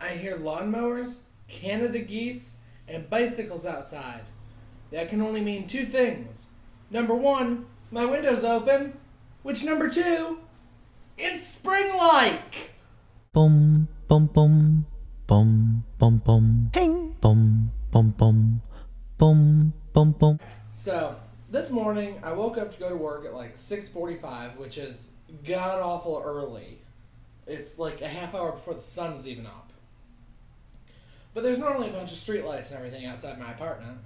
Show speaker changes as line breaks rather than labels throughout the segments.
I hear lawnmowers, Canada geese, and bicycles outside. That can only mean two things. Number one, my window's open. Which number two, it's spring-like.
Bum bum bum bum bum bum
Ping.
bum bum bum bum bum bum.
So, this morning I woke up to go to work at like 6:45, which is god-awful early. It's like a half hour before the sun's even up. But there's normally a bunch of streetlights and everything outside my apartment.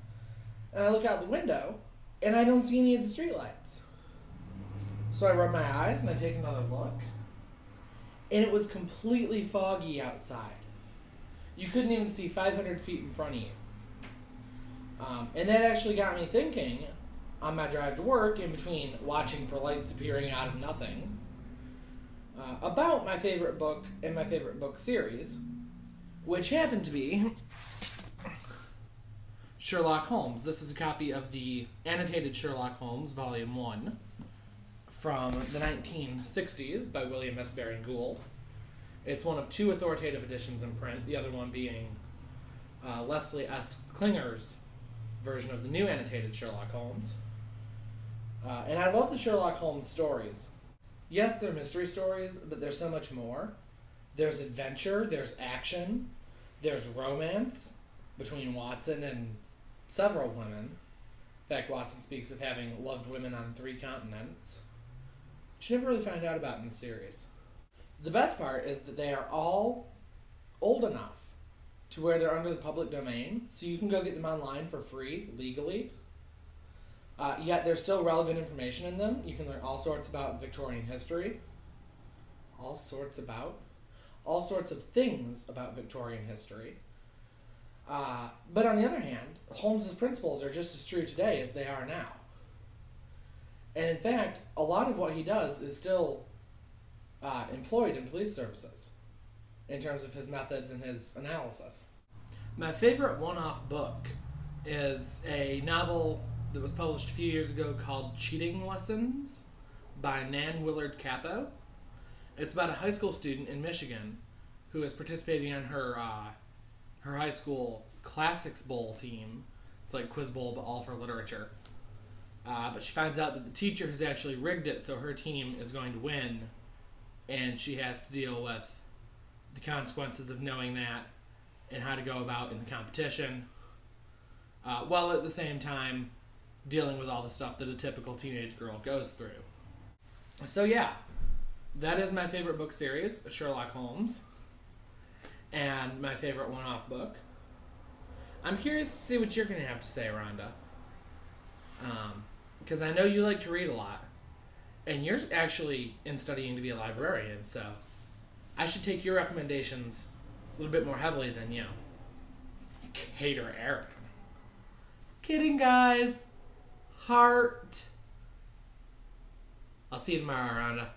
And I look out the window, and I don't see any of the streetlights. So I rub my eyes and I take another look. And it was completely foggy outside. You couldn't even see 500 feet in front of you. And that actually got me thinking, on my drive to work, in between watching for lights appearing out of nothing, about my favorite book and my favorite book series, which happened to be Sherlock Holmes. This is a copy of the annotated Sherlock Holmes, Volume 1, from the 1960s by William S. Baring Gould. It's one of two authoritative editions in print, the other one being Leslie S. Klinger's version of the new annotated Sherlock Holmes. And I love the Sherlock Holmes stories. Yes, they're mystery stories, but there's so much more. There's adventure, there's action, there's romance between Watson and several women. In fact, Watson speaks of having loved women on 3 continents, which you never really find out about in the series. The best part is that they are all old enough to where they're under the public domain, so you can go get them online for free, legally. Yet there's still relevant information in them. You can learn all sorts about Victorian history. All sorts of things about Victorian history. But on the other hand, Holmes's principles are just as true today as they are now. And in fact, a lot of what he does is still employed in police services in terms of his methods and his analysis. My favorite one-off book is a novel that was published a few years ago called Cheating Lessons by Nan Willard Capo. It's about a high school student in Michigan who is participating on her high school classics bowl team. It's like quiz bowl, but all for literature. But she finds out that the teacher has actually rigged it so her team is going to win, and she has to deal with the consequences of knowing that and how to go about in the competition, while at the same time dealing with all the stuff that a typical teenage girl goes through. So yeah, that is my favorite book series, Sherlock Holmes, and my favorite one-off book. I'm curious to see what you're going to have to say, Rhonda, because I know you like to read a lot, and you're actually in studying to be a librarian, so I should take your recommendations a little bit more heavily than you. Cater Aaron. Kidding, guys. Heart. I'll see you tomorrow, Rhonda.